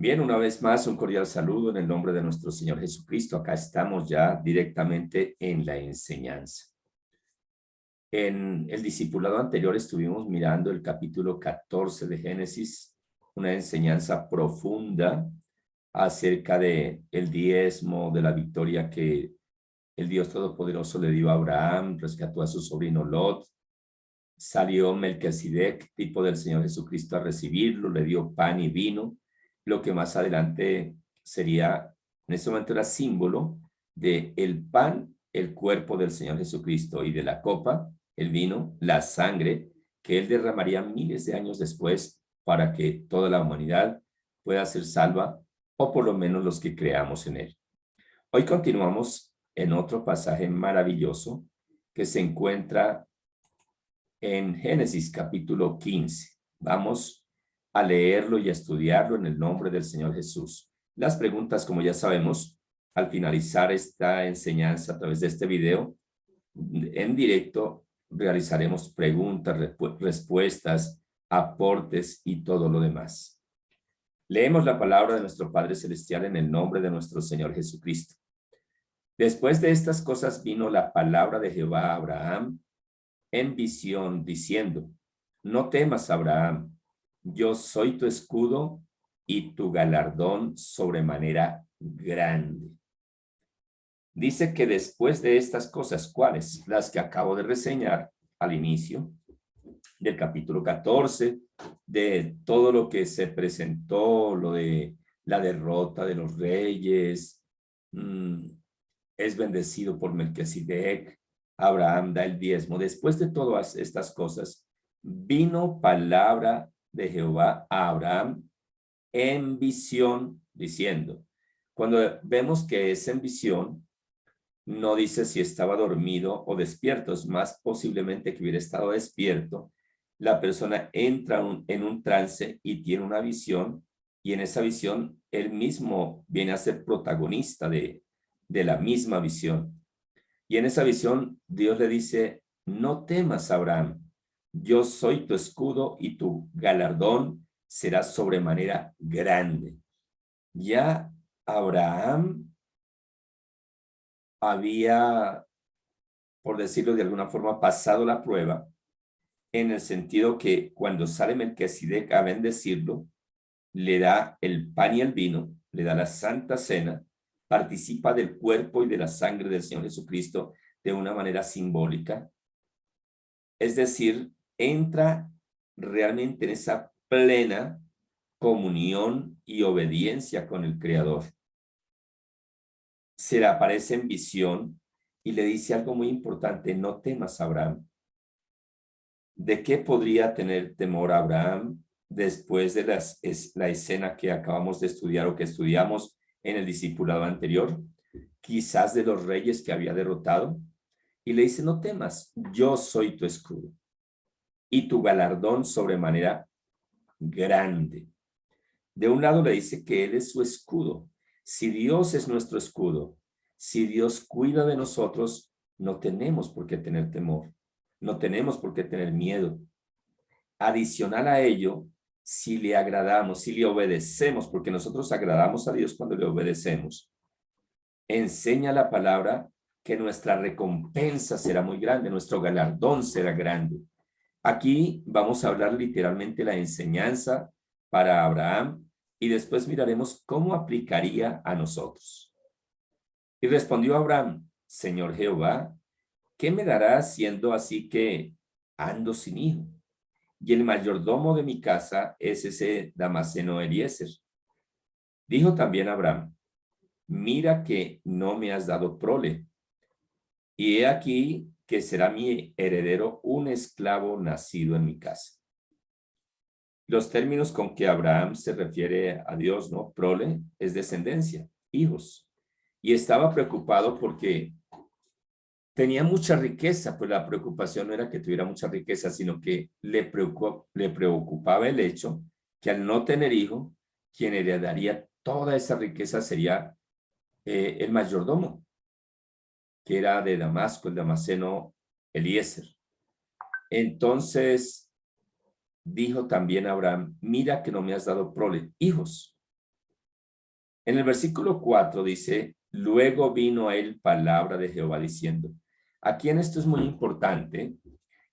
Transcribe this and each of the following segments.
Bien, una vez más, un cordial saludo en el nombre de nuestro Señor Jesucristo. Acá estamos ya directamente en la enseñanza. En el discipulado anterior estuvimos mirando el capítulo 14 de Génesis, una enseñanza profunda acerca de el diezmo, de la victoria que el Dios Todopoderoso le dio a Abraham, rescató a su sobrino Lot, salió Melquisedec, tipo del Señor Jesucristo, a recibirlo, le dio pan y vino, lo que más adelante sería, en ese momento era símbolo de el pan, el cuerpo del Señor Jesucristo, y de la copa, el vino, la sangre, que él derramaría miles de años después para que toda la humanidad pueda ser salva, o por lo menos los que creamos en él. Hoy continuamos en otro pasaje maravilloso que se encuentra en Génesis capítulo 15. Vamos a leerlo y a estudiarlo en el nombre del Señor Jesús. Las preguntas, como ya sabemos, al finalizar esta enseñanza a través de este video, en directo realizaremos preguntas, respuestas, aportes y todo lo demás. Leemos la palabra de nuestro Padre Celestial en el nombre de nuestro Señor Jesucristo. Después de estas cosas vino la palabra de Jehová a Abraham en visión, diciendo: no temas, Abraham, yo soy tu escudo y tu galardón sobremanera grande. Dice que después de estas cosas, ¿cuáles? Las que acabo de reseñar al inicio del capítulo 14, de todo lo que se presentó, lo de la derrota de los reyes, es bendecido por Melquisedec, Abraham da el diezmo. Después de todas estas cosas, vino palabra de Jehová a Abraham en visión, diciendo. Cuando vemos que es en visión, no dice si estaba dormido o despierto, es más posiblemente que hubiera estado despierto. La persona entra en un trance y tiene una visión, y en esa visión él mismo viene a ser protagonista de la misma visión. Y en esa visión Dios le dice: no temas, Abraham, yo soy tu escudo y tu galardón será sobremanera grande. Ya Abraham había, por decirlo de alguna forma, pasado la prueba, en el sentido que cuando sale Melquisedec a bendecirlo, le da el pan y el vino, le da la Santa Cena, participa del cuerpo y de la sangre del Señor Jesucristo de una manera simbólica. Es decir, entra realmente en esa plena comunión y obediencia con el Creador. Se le aparece en visión y le dice algo muy importante: no temas, Abraham. ¿De qué podría tener temor Abraham después de la escena que acabamos de estudiar o que estudiamos en el discipulado anterior? Quizás de los reyes que había derrotado. Y le dice: no temas, yo soy tu escudo y tu galardón sobremanera grande. De un lado le dice que él es su escudo. Si Dios es nuestro escudo, si Dios cuida de nosotros, no tenemos por qué tener temor, no tenemos por qué tener miedo. Adicional a ello, si le agradamos, si le obedecemos, porque nosotros agradamos a Dios cuando le obedecemos, enseña la palabra que nuestra recompensa será muy grande, nuestro galardón será grande. Aquí vamos a hablar literalmente la enseñanza para Abraham y después miraremos cómo aplicaría a nosotros. Y respondió Abraham: Señor Jehová, ¿qué me darás siendo así que ando sin hijo? Y el mayordomo de mi casa es ese Damaseno Eliezer. Dijo también Abraham: mira que no me has dado prole, y he aquí que será mi heredero un esclavo nacido en mi casa. Los términos con que Abraham se refiere a Dios, ¿no? Prole es descendencia, hijos. Y estaba preocupado porque tenía mucha riqueza, pues la preocupación no era que tuviera mucha riqueza, sino que le preocupaba el hecho que al no tener hijo, quien heredaría toda esa riqueza sería el mayordomo, que era de Damasco, el damaseno Eliezer. Entonces dijo también Abraham: mira que no me has dado prole, hijos. En el versículo 4 dice, luego vino a él palabra de Jehová diciendo. Aquí en esto es muy importante,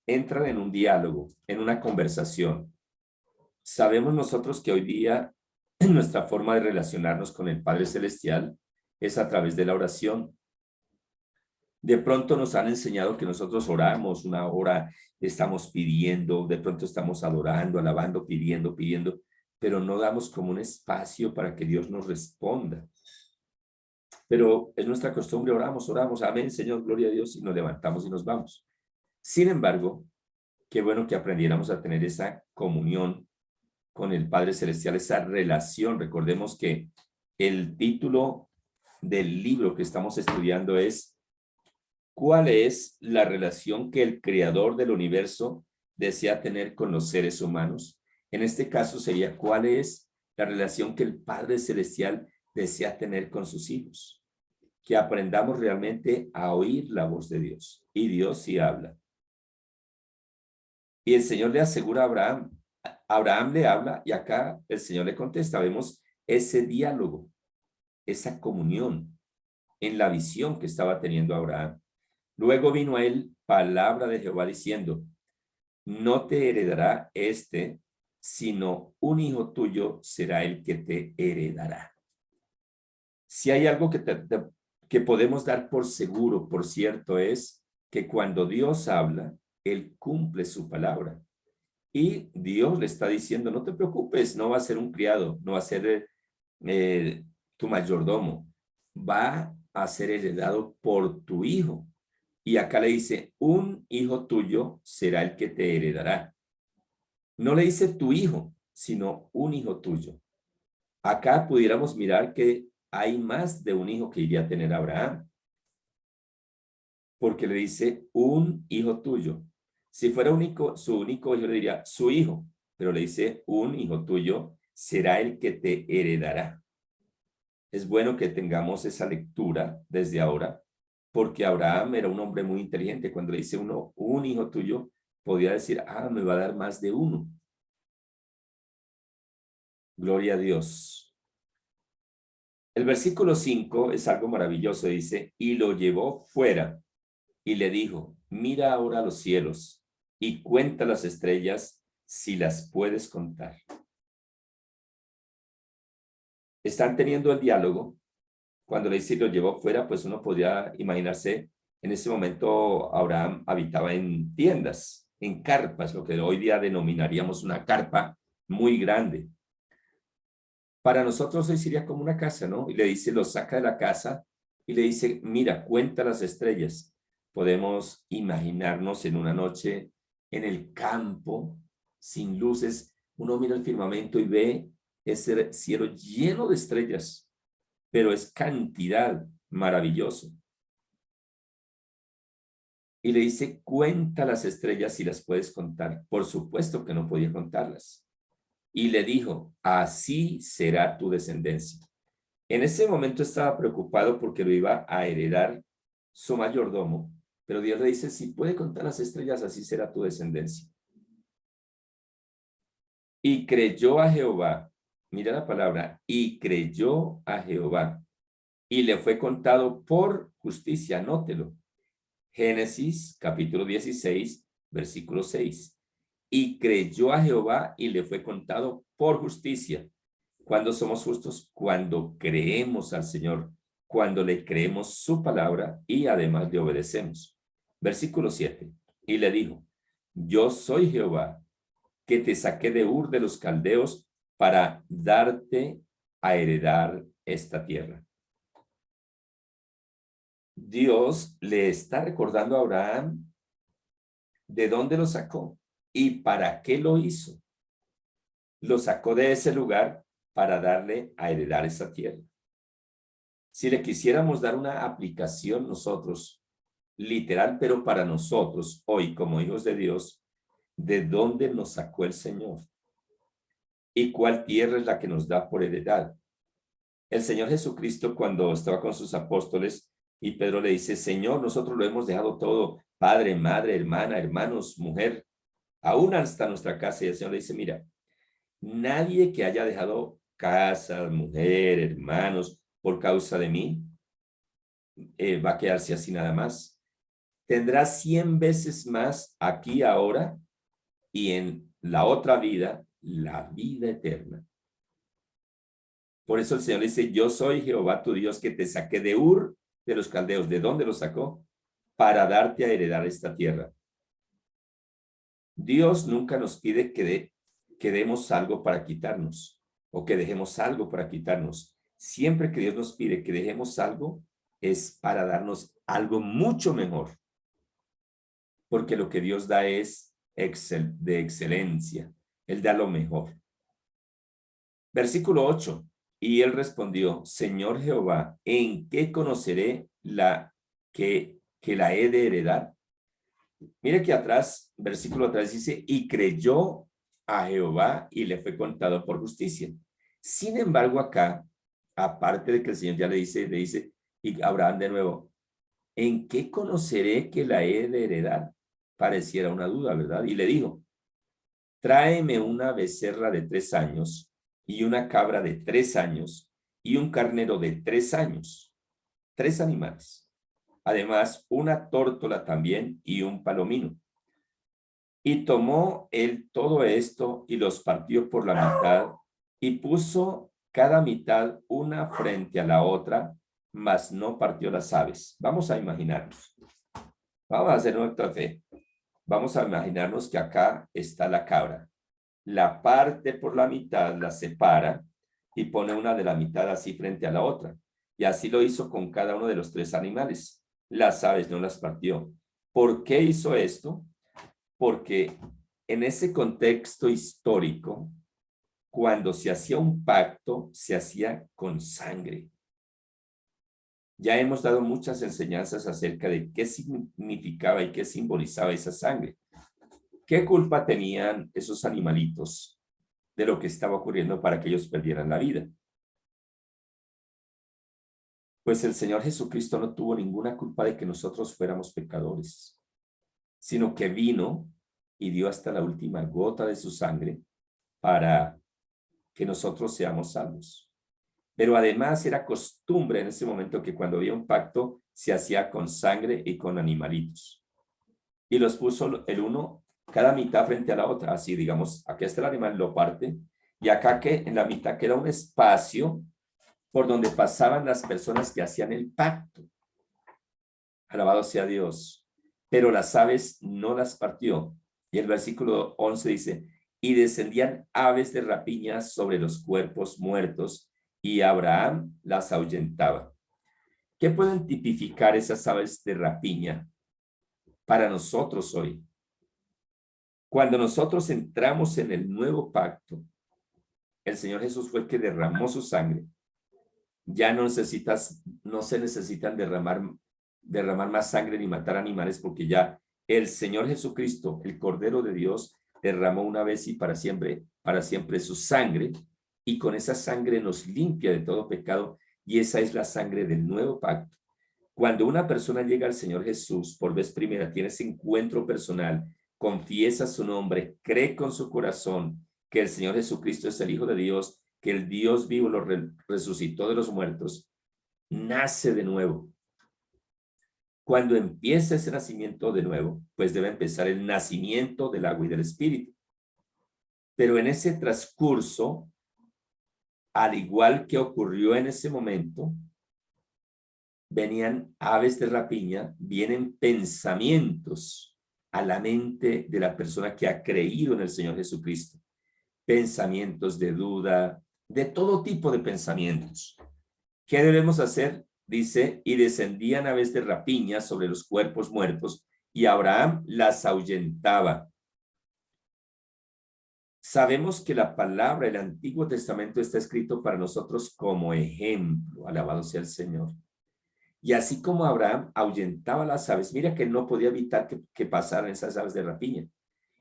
entran en un diálogo, en una conversación. Sabemos nosotros que hoy día nuestra forma de relacionarnos con el Padre Celestial es a través de la oración. De pronto nos han enseñado que nosotros oramos una hora, estamos pidiendo, de pronto estamos adorando, alabando, pidiendo, pero no damos como un espacio para que Dios nos responda. Pero es nuestra costumbre, oramos, amén, Señor, gloria a Dios, y nos levantamos y nos vamos. Sin embargo, qué bueno que aprendiéramos a tener esa comunión con el Padre Celestial, esa relación. Recordemos que el título del libro que estamos estudiando es ¿cuál es la relación que el Creador del universo desea tener con los seres humanos? En este caso sería ¿cuál es la relación que el Padre Celestial desea tener con sus hijos? Que aprendamos realmente a oír la voz de Dios. Y Dios sí habla. Y el Señor le asegura a Abraham, Abraham le habla y acá el Señor le contesta. Vemos ese diálogo, esa comunión en la visión que estaba teniendo Abraham. Luego vino a él palabra de Jehová diciendo, no te heredará este, sino un hijo tuyo será el que te heredará. Si hay algo que podemos dar por seguro, por cierto, es que cuando Dios habla, Él cumple su palabra. Y Dios le está diciendo, no te preocupes, no va a ser un criado, no va a ser tu mayordomo, va a ser heredado por tu hijo. Y acá le dice, un hijo tuyo será el que te heredará. No le dice tu hijo, sino un hijo tuyo. Acá pudiéramos mirar que hay más de un hijo que iría a tener Abraham. Porque le dice un hijo tuyo. Si fuera su único hijo, le diría su hijo. Pero le dice un hijo tuyo será el que te heredará. Es bueno que tengamos esa lectura desde ahora, porque Abraham era un hombre muy inteligente. Cuando le dice uno, un hijo tuyo, podía decir, me va a dar más de uno. Gloria a Dios. El versículo 5 es algo maravilloso. Dice, y lo llevó fuera y le dijo, mira ahora los cielos y cuenta las estrellas si las puedes contar. Están teniendo el diálogo. Cuando le dice lo llevó fuera, pues uno podría imaginarse, en ese momento Abraham habitaba en tiendas, en carpas, lo que hoy día denominaríamos una carpa muy grande. Para nosotros hoy sería como una casa, ¿no? Y le dice, lo saca de la casa y le dice, mira, cuenta las estrellas. Podemos imaginarnos en una noche en el campo, sin luces, uno mira el firmamento y ve ese cielo lleno de estrellas, pero es cantidad, maravilloso. Y le dice, cuenta las estrellas si las puedes contar. Por supuesto que no podía contarlas. Y le dijo, así será tu descendencia. En ese momento estaba preocupado porque lo iba a heredar su mayordomo, pero Dios le dice, si puede contar las estrellas, así será tu descendencia. Y creyó a Jehová, mira la palabra, y creyó a Jehová, y le fue contado por justicia, anótelo. Génesis, capítulo 16, versículo 6. Y creyó a Jehová y le fue contado por justicia. ¿Cuándo somos justos? Cuando creemos al Señor, cuando le creemos su palabra y además le obedecemos. Versículo 7. Y le dijo, yo soy Jehová, que te saqué de Ur de los Caldeos para darte a heredar esta tierra. Dios le está recordando a Abraham de dónde lo sacó y para qué lo hizo. Lo sacó de ese lugar para darle a heredar esa tierra. Si le quisiéramos dar una aplicación nosotros, literal, pero para nosotros, hoy como hijos de Dios, ¿de dónde nos sacó el Señor? ¿Y cuál tierra es la que nos da por heredad? El Señor Jesucristo, cuando estaba con sus apóstoles, y Pedro le dice, Señor, nosotros lo hemos dejado todo, padre, madre, hermana, hermanos, mujer, aún hasta nuestra casa. Y el Señor le dice, mira, nadie que haya dejado casa, mujer, hermanos, por causa de mí, va a quedarse así nada más. Tendrá 100 veces más aquí ahora y en la otra vida, la vida eterna. Por eso el Señor dice, yo soy Jehová tu Dios que te saqué de Ur de los caldeos. ¿De dónde lo sacó? Para darte a heredar esta tierra. Dios nunca nos pide que demos algo para quitarnos o que dejemos algo para quitarnos. Siempre que Dios nos pide que dejemos algo, es para darnos algo mucho mejor. Porque lo que Dios da es de excelencia. Él da lo mejor. Versículo 8. Y él respondió, Señor Jehová, ¿en qué conoceré que la he de heredar? Mire que atrás, versículo atrás dice, y creyó a Jehová y le fue contado por justicia. Sin embargo, acá, aparte de que el Señor ya le dice, y Abraham de nuevo, ¿en qué conoceré que la he de heredar? Pareciera una duda, ¿verdad? Y le dijo, tráeme una becerra de 3 años y una cabra de 3 años y un carnero de 3 años, 3 animales. Además, una tórtola también y un palomino. Y tomó él todo esto y los partió por la mitad y puso cada mitad una frente a la otra, mas no partió las aves. Vamos a imaginarnos. Vamos a hacer un acto de fe. Vamos a imaginarnos que acá está la cabra. La parte por la mitad, la separa y pone una de la mitad así frente a la otra. Y así lo hizo con cada uno de los 3 animales. Las aves no las partió. ¿Por qué hizo esto? Porque en ese contexto histórico, cuando se hacía un pacto, se hacía con sangre. Ya hemos dado muchas enseñanzas acerca de qué significaba y qué simbolizaba esa sangre. ¿Qué culpa tenían esos animalitos de lo que estaba ocurriendo para que ellos perdieran la vida? Pues el Señor Jesucristo no tuvo ninguna culpa de que nosotros fuéramos pecadores, sino que vino y dio hasta la última gota de su sangre para que nosotros seamos salvos. Pero además era costumbre en ese momento que cuando había un pacto se hacía con sangre y con animalitos. Y los puso el uno, cada mitad frente a la otra. Así, digamos, aquí está el animal, lo parte. Y acá que en la mitad queda un espacio por donde pasaban las personas que hacían el pacto. Alabado sea Dios. Pero las aves no las partió. Y el versículo 11 dice, y descendían aves de rapiña sobre los cuerpos muertos, y Abraham las ahuyentaba. ¿Qué pueden tipificar esas aves de rapiña para nosotros hoy? Cuando nosotros entramos en el nuevo pacto, el Señor Jesús fue el que derramó su sangre. Ya no se necesitan derramar más sangre ni matar animales, porque ya el Señor Jesucristo, el Cordero de Dios, derramó una vez y para siempre su sangre, y con esa sangre nos limpia de todo pecado, y esa es la sangre del nuevo pacto. Cuando una persona llega al Señor Jesús por vez primera, tiene ese encuentro personal, confiesa su nombre, cree con su corazón que el Señor Jesucristo es el Hijo de Dios, que el Dios vivo lo resucitó de los muertos, nace de nuevo. Cuando empieza ese nacimiento de nuevo, pues debe empezar el nacimiento del agua y del Espíritu. Pero en ese transcurso, al igual que ocurrió en ese momento, venían aves de rapiña, vienen pensamientos a la mente de la persona que ha creído en el Señor Jesucristo. Pensamientos de duda, de todo tipo de pensamientos. ¿Qué debemos hacer? Dice, y descendían aves de rapiña sobre los cuerpos muertos, y Abraham las ahuyentaba. Sabemos que la palabra, el Antiguo Testamento, está escrito para nosotros como ejemplo. Alabado sea el Señor. Y así como Abraham ahuyentaba las aves, mira que no podía evitar que pasaran esas aves de rapiña.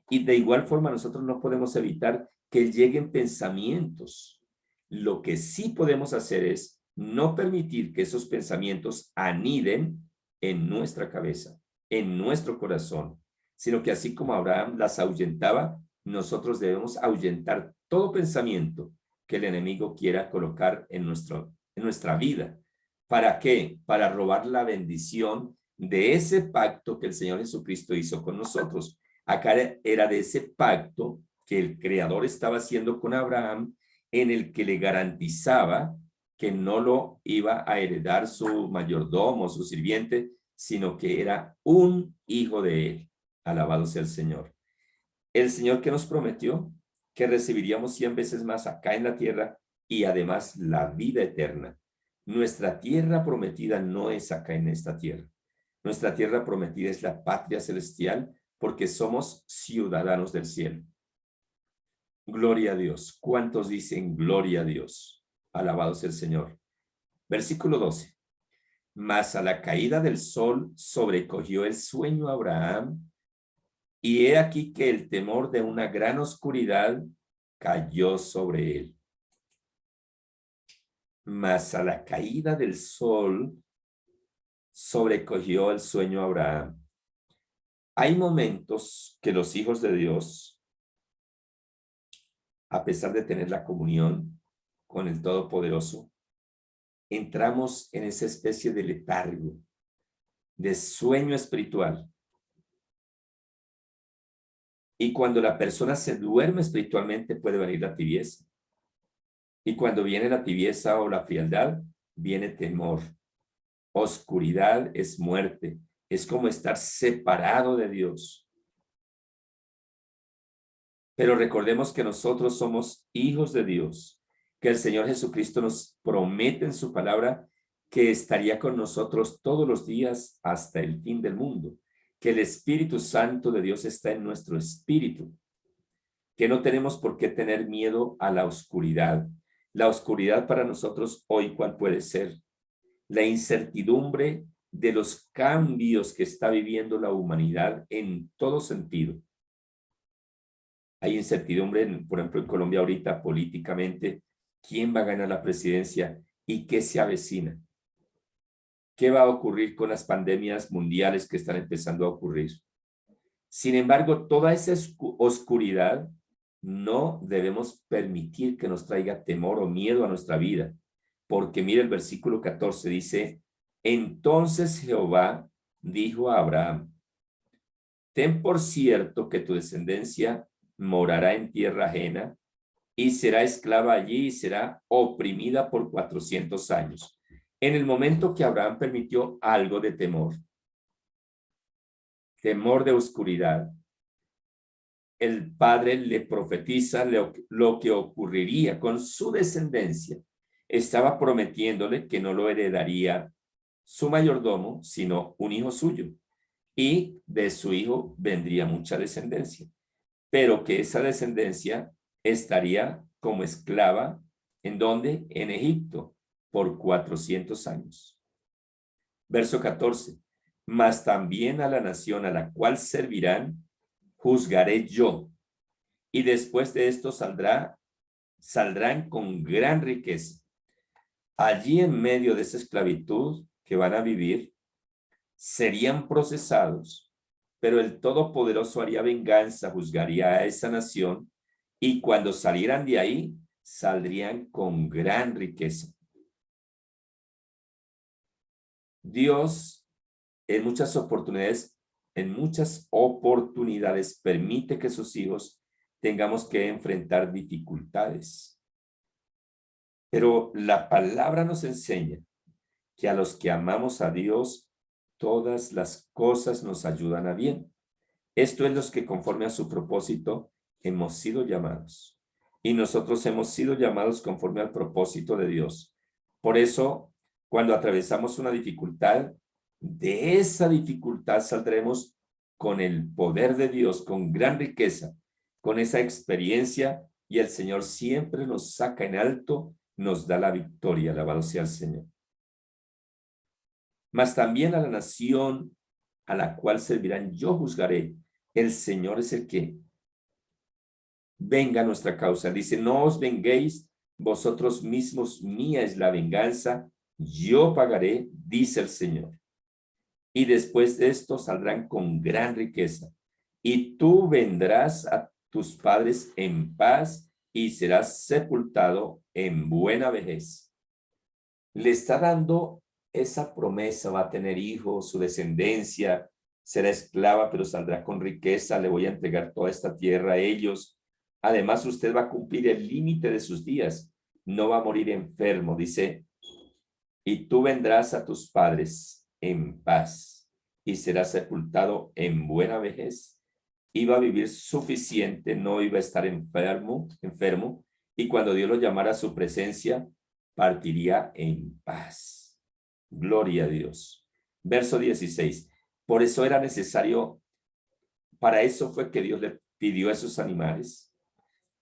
Y de igual forma nosotros no podemos evitar que lleguen pensamientos. Lo que sí podemos hacer es no permitir que esos pensamientos aniden en nuestra cabeza, en nuestro corazón, sino que así como Abraham las ahuyentaba, nosotros debemos ahuyentar todo pensamiento que el enemigo quiera colocar en nuestra vida. ¿Para qué? Para robar la bendición de ese pacto que el Señor Jesucristo hizo con nosotros. Acá era de ese pacto que el Creador estaba haciendo con Abraham, en el que le garantizaba que no lo iba a heredar su mayordomo, su sirviente, sino que era un hijo de él. Alabado sea el Señor. El Señor que nos prometió que recibiríamos 100 veces más acá en la tierra y además la vida eterna. Nuestra tierra prometida no es acá en esta tierra. Nuestra tierra prometida es la patria celestial porque somos ciudadanos del cielo. Gloria a Dios. ¿Cuántos dicen gloria a Dios? Alabado sea el Señor. Versículo 12. Mas a la caída del sol sobrecogió el sueño a Abraham, y he aquí que el temor de una gran oscuridad cayó sobre él. Mas a la caída del sol sobrecogió el sueño a Abraham. Hay momentos que los hijos de Dios, a pesar de tener la comunión con el Todopoderoso, entramos en esa especie de letargo, de sueño espiritual. Y cuando la persona se duerme espiritualmente puede venir la tibieza. Y cuando viene la tibieza o la frialdad, viene temor. Oscuridad es muerte. Es como estar separado de Dios. Pero recordemos que nosotros somos hijos de Dios, que el Señor Jesucristo nos promete en su palabra que estaría con nosotros todos los días hasta el fin del mundo, que el Espíritu Santo de Dios está en nuestro espíritu, que no tenemos por qué tener miedo a la oscuridad. La oscuridad para nosotros hoy, ¿cuál puede ser? La incertidumbre de los cambios que está viviendo la humanidad en todo sentido. Hay incertidumbre, por ejemplo, en Colombia ahorita políticamente, quién va a ganar la presidencia y qué se avecina. ¿Qué va a ocurrir con las pandemias mundiales que están empezando a ocurrir? Sin embargo, toda esa oscuridad no debemos permitir que nos traiga temor o miedo a nuestra vida, porque mira el versículo 14, dice, entonces Jehová dijo a Abraham, ten por cierto que tu descendencia morará en tierra ajena y será esclava allí y será oprimida por 400 años. En el momento que Abraham permitió algo de temor de oscuridad, el padre le profetiza lo que ocurriría con su descendencia. Estaba prometiéndole que no lo heredaría su mayordomo, sino un hijo suyo. Y de su hijo vendría mucha descendencia. Pero que esa descendencia estaría como esclava, ¿en dónde? En Egipto, por 400 años. Verso 14. Mas también a la nación a la cual servirán, juzgaré yo, y después de esto saldrán con gran riqueza. Allí en medio de esa esclavitud que van a vivir, serían procesados, pero el Todopoderoso haría venganza, juzgaría a esa nación, y cuando salieran de ahí, saldrían con gran riqueza. Dios en muchas oportunidades permite que sus hijos tengamos que enfrentar dificultades. Pero la palabra nos enseña que a los que amamos a Dios, todas las cosas nos ayudan a bien. Esto es los que conforme a su propósito hemos sido llamados. Y nosotros hemos sido llamados conforme al propósito de Dios. Por eso, cuando atravesamos una dificultad, de esa dificultad saldremos con el poder de Dios, con gran riqueza, con esa experiencia, y el Señor siempre nos saca en alto, nos da la victoria. Alabado sea el Señor. Mas también a la nación a la cual servirán yo juzgaré. El Señor es el que venga a nuestra causa. Dice, no os venguéis vosotros mismos, mía es la venganza, yo pagaré, dice el Señor. Y después de esto saldrán con gran riqueza. Y tú vendrás a tus padres en paz y serás sepultado en buena vejez. Le está dando esa promesa, va a tener hijos, su descendencia será esclava, pero saldrá con riqueza, le voy a entregar toda esta tierra a ellos. Además, usted va a cumplir el límite de sus días, no va a morir enfermo, dice, y tú vendrás a tus padres en paz y serás sepultado en buena vejez. Iba a vivir suficiente, no iba a estar enfermo, y cuando Dios lo llamara a su presencia, partiría en paz. Gloria a Dios. Verso 16. Por eso era necesario, para eso fue que Dios le pidió a esos animales,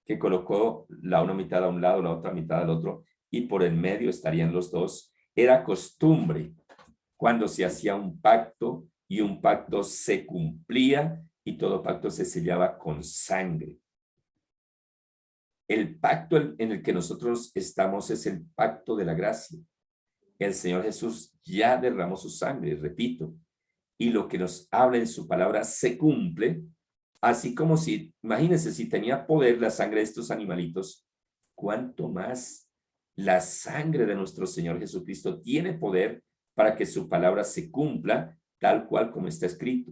que colocó la una mitad a un lado, la otra mitad al otro, y por el medio estarían los dos. Era costumbre cuando se hacía un pacto y un pacto se cumplía y todo pacto se sellaba con sangre. El pacto en el que nosotros estamos es el pacto de la gracia. El Señor Jesús ya derramó su sangre, repito, y lo que nos habla en su palabra se cumple, así como si, imagínense, si tenía poder la sangre de estos animalitos, cuánto más la sangre de nuestro Señor Jesucristo tiene poder para que su palabra se cumpla tal cual como está escrito.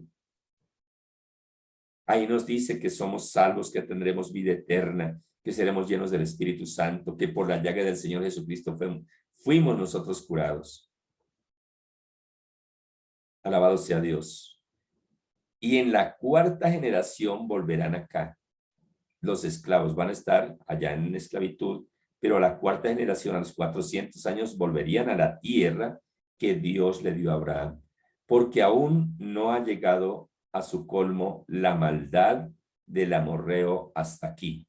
Ahí nos dice que somos salvos, que tendremos vida eterna, que seremos llenos del Espíritu Santo, que por la llaga del Señor Jesucristo fuimos nosotros curados. Alabado sea Dios. Y en la cuarta generación volverán acá. Los esclavos van a estar allá en esclavitud, pero a la cuarta generación, a los 400 años, volverían a la tierra que Dios le dio a Abraham, porque aún no ha llegado a su colmo la maldad del amorreo hasta aquí.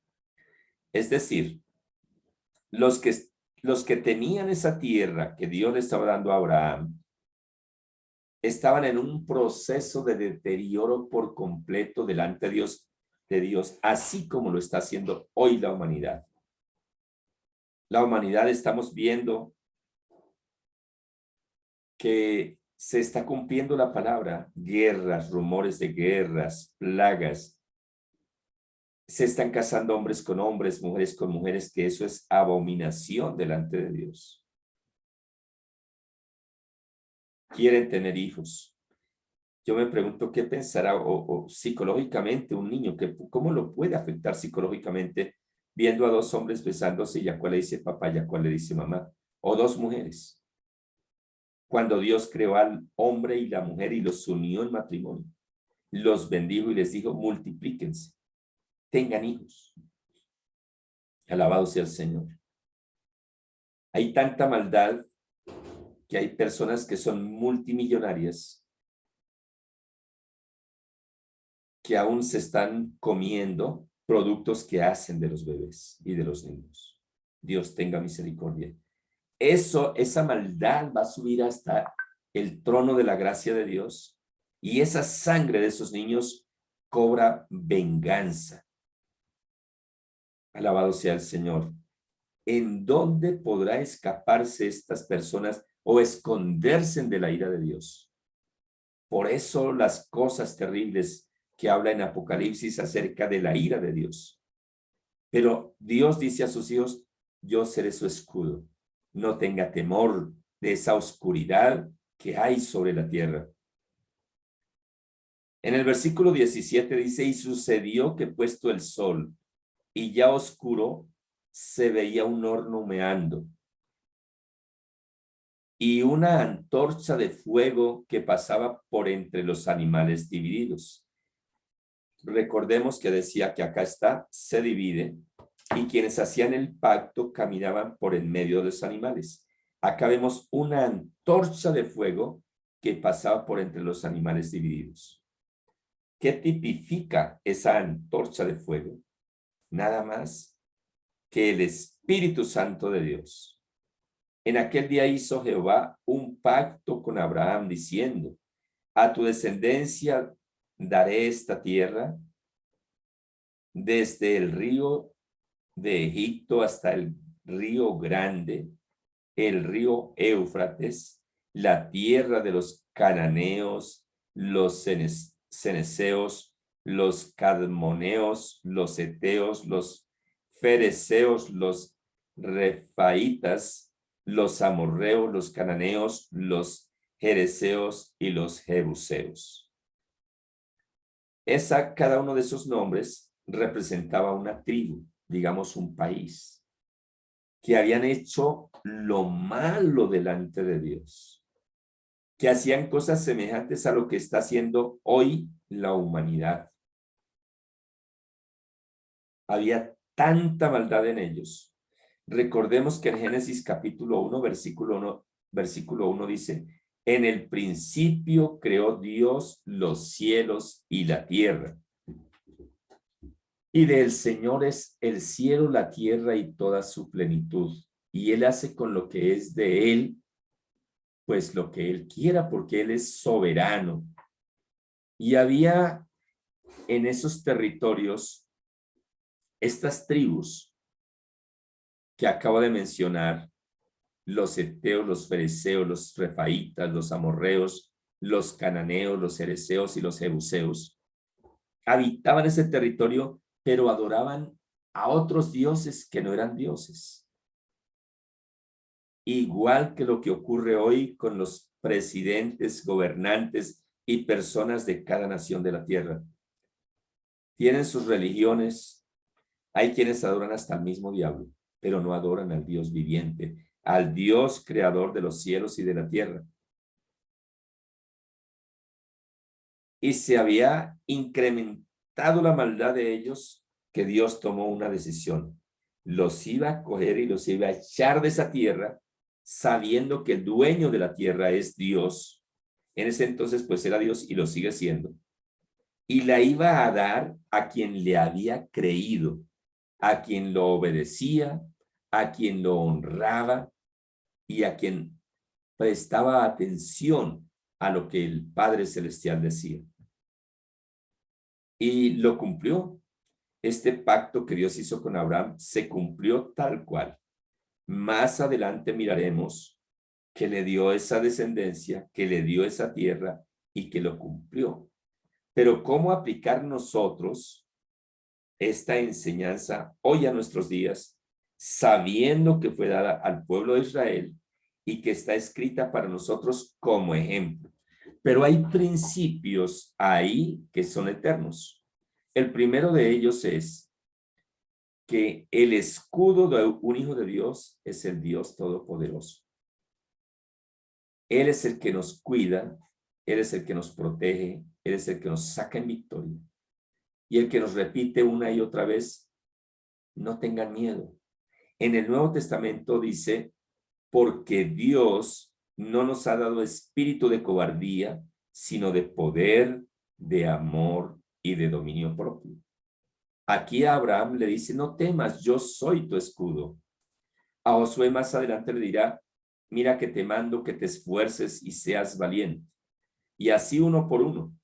Es decir, los que tenían esa tierra que Dios le estaba dando a Abraham, estaban en un proceso de deterioro por completo delante de Dios, así como lo está haciendo hoy la humanidad. La humanidad estamos viendo que se está cumpliendo la palabra, guerras, rumores de guerras, plagas. Se están casando hombres con hombres, mujeres con mujeres, que eso es abominación delante de Dios. Quieren tener hijos. Yo me pregunto qué pensará o psicológicamente un niño, cómo lo puede afectar psicológicamente viendo a dos hombres besándose y a cuál le dice papá y a cuál le dice mamá, o dos mujeres. Cuando Dios creó al hombre y la mujer y los unió en matrimonio, los bendijo y les dijo, multiplíquense, tengan hijos. Alabado sea el Señor. Hay tanta maldad que hay personas que son multimillonarias que aún se están comiendo productos que hacen de los bebés y de los niños. Dios tenga misericordia. Esa maldad va a subir hasta el trono de la gracia de Dios y esa sangre de esos niños cobra venganza. Alabado sea el Señor. ¿En dónde podrá escaparse estas personas o esconderse de la ira de Dios? Por eso las cosas terribles que habla en Apocalipsis acerca de la ira de Dios. Pero Dios dice a sus hijos, yo seré su escudo. No tenga temor de esa oscuridad que hay sobre la tierra. En el versículo 17 dice, y sucedió que puesto el sol y ya oscuro, se veía un horno humeando y una antorcha de fuego que pasaba por entre los animales divididos. Recordemos que decía que acá está, se divide, y quienes hacían el pacto caminaban por en medio de los animales. Acá vemos una antorcha de fuego que pasaba por entre los animales divididos. ¿Qué tipifica esa antorcha de fuego? Nada más que el Espíritu Santo de Dios. En aquel día hizo Jehová un pacto con Abraham diciendo, a tu descendencia daré esta tierra desde el río de Egipto hasta el río grande, el río Éufrates, la tierra de los cananeos, los ceneseos, los cadmoneos, los heteos, los fereceos, los refaitas, los amorreos, los cananeos, los jereceos y los jebuseos. Cada uno de esos nombres representaba una tribu, digamos un país, que habían hecho lo malo delante de Dios, que hacían cosas semejantes a lo que está haciendo hoy la humanidad. Había tanta maldad en ellos. Recordemos que en Génesis capítulo 1, versículo 1 dice, en el principio creó Dios los cielos y la tierra. Y del Señor es el cielo, la tierra y toda su plenitud. Y Él hace con lo que es de Él, pues lo que Él quiera, porque Él es soberano. Y había en esos territorios estas tribus que acabo de mencionar, los heteos, los fereceos, los refaitas, los amorreos, los cananeos, los hereceos y los jebuseos, habitaban ese territorio, pero adoraban a otros dioses que no eran dioses. Igual que lo que ocurre hoy con los presidentes, gobernantes y personas de cada nación de la tierra. Tienen sus religiones, hay quienes adoran hasta el mismo diablo, pero no adoran al Dios viviente, al Dios creador de los cielos y de la tierra. Y se había incrementado la maldad de ellos, que Dios tomó una decisión. Los iba a coger y los iba a echar de esa tierra, sabiendo que el dueño de la tierra es Dios. En ese entonces, pues era Dios y lo sigue siendo. Y la iba a dar a quien le había creído, a quien lo obedecía, a quien lo honraba y a quien prestaba atención a lo que el Padre Celestial decía. Y lo cumplió. Este pacto que Dios hizo con Abraham se cumplió tal cual. Más adelante miraremos que le dio esa descendencia, que le dio esa tierra y que lo cumplió. Pero ¿cómo aplicar nosotros esta enseñanza hoy a nuestros días, sabiendo que fue dada al pueblo de Israel y que está escrita para nosotros como ejemplo? Pero hay principios ahí que son eternos. El primero de ellos es que el escudo de un hijo de Dios es el Dios Todopoderoso. Él es el que nos cuida, Él es el que nos protege, Él es el que nos saca en victoria. Y el que nos repite una y otra vez, no tengan miedo. En el Nuevo Testamento dice, porque Dios no nos ha dado espíritu de cobardía, sino de poder, de amor y de dominio propio. Aquí a Abraham le dice, no temas, yo soy tu escudo. A Josué más adelante le dirá, mira que te mando que te esfuerces y seas valiente. Y así uno por uno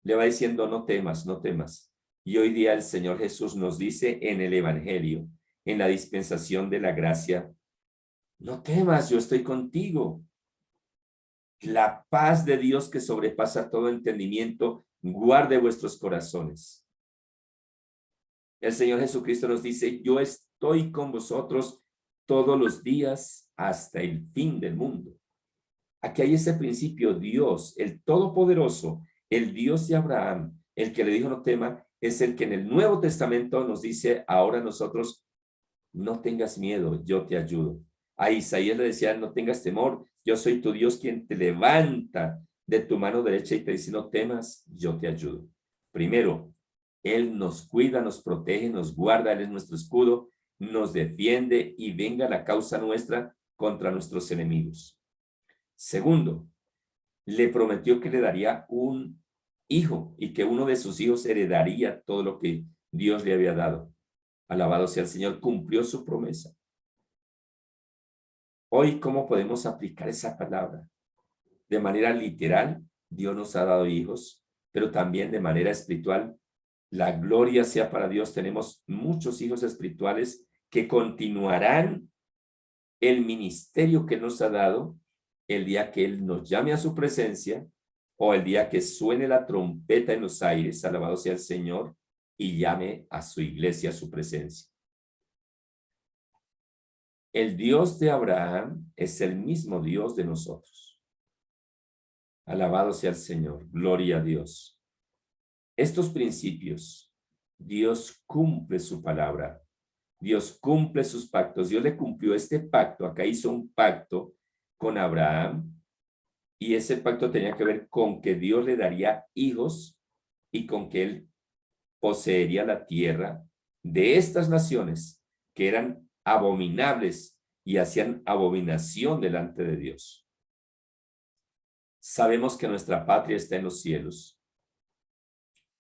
le va diciendo, no temas, no temas. Y hoy día el Señor Jesús nos dice en el Evangelio, en la dispensación de la gracia, no temas, yo estoy contigo. La paz de Dios que sobrepasa todo entendimiento, guarde vuestros corazones. El Señor Jesucristo nos dice, yo estoy con vosotros todos los días hasta el fin del mundo. Aquí hay ese principio, Dios, el Todopoderoso, el Dios de Abraham, el que le dijo no tema, es el que en el Nuevo Testamento nos dice ahora nosotros, no tengas miedo, yo te ayudo. A Isaías le decía, no tengas temor, yo soy tu Dios quien te levanta de tu mano derecha y te dice, no temas, yo te ayudo. Primero, Él nos cuida, nos protege, nos guarda, Él es nuestro escudo, nos defiende y venga la causa nuestra contra nuestros enemigos. Segundo, le prometió que le daría un hijo y que uno de sus hijos heredaría todo lo que Dios le había dado. Alabado sea el Señor, cumplió su promesa. Hoy, ¿cómo podemos aplicar esa palabra? De manera literal, Dios nos ha dado hijos, pero también de manera espiritual. La gloria sea para Dios. Tenemos muchos hijos espirituales que continuarán el ministerio que nos ha dado el día que Él nos llame a su presencia o el día que suene la trompeta en los aires, alabado sea el Señor, y llame a su iglesia a su presencia. el Dios de Abraham es el mismo Dios de nosotros. Alabado sea el Señor, gloria a Dios. Estos principios, Dios cumple su palabra, Dios cumple sus pactos, Dios le cumplió este pacto, acá hizo un pacto con Abraham, y ese pacto tenía que ver con que Dios le daría hijos y con que él poseería la tierra de estas naciones que eran abominables y hacían abominación delante de Dios. Sabemos que nuestra patria está en los cielos,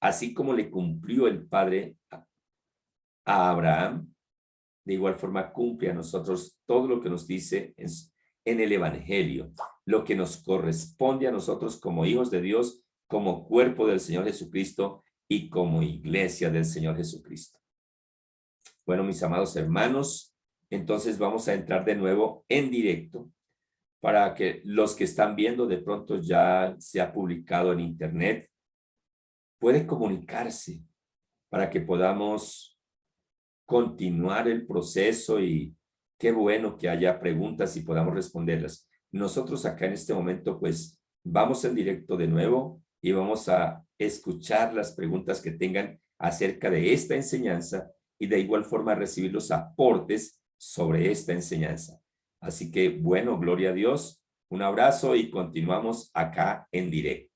así como le cumplió el Padre a Abraham, de igual forma cumple a nosotros todo lo que nos dice en el Evangelio, lo que nos corresponde a nosotros como hijos de Dios, como cuerpo del Señor Jesucristo y como iglesia del Señor Jesucristo. Bueno, mis amados hermanos, entonces vamos a entrar de nuevo en directo para que los que están viendo, de pronto ya se ha publicado en internet, pueden comunicarse para que podamos continuar el proceso, y qué bueno que haya preguntas y podamos responderlas. Nosotros acá en este momento pues vamos en directo de nuevo y vamos a escuchar las preguntas que tengan acerca de esta enseñanza y de igual forma recibir los aportes sobre esta enseñanza. Así que bueno, gloria a Dios, un abrazo y continuamos acá en directo.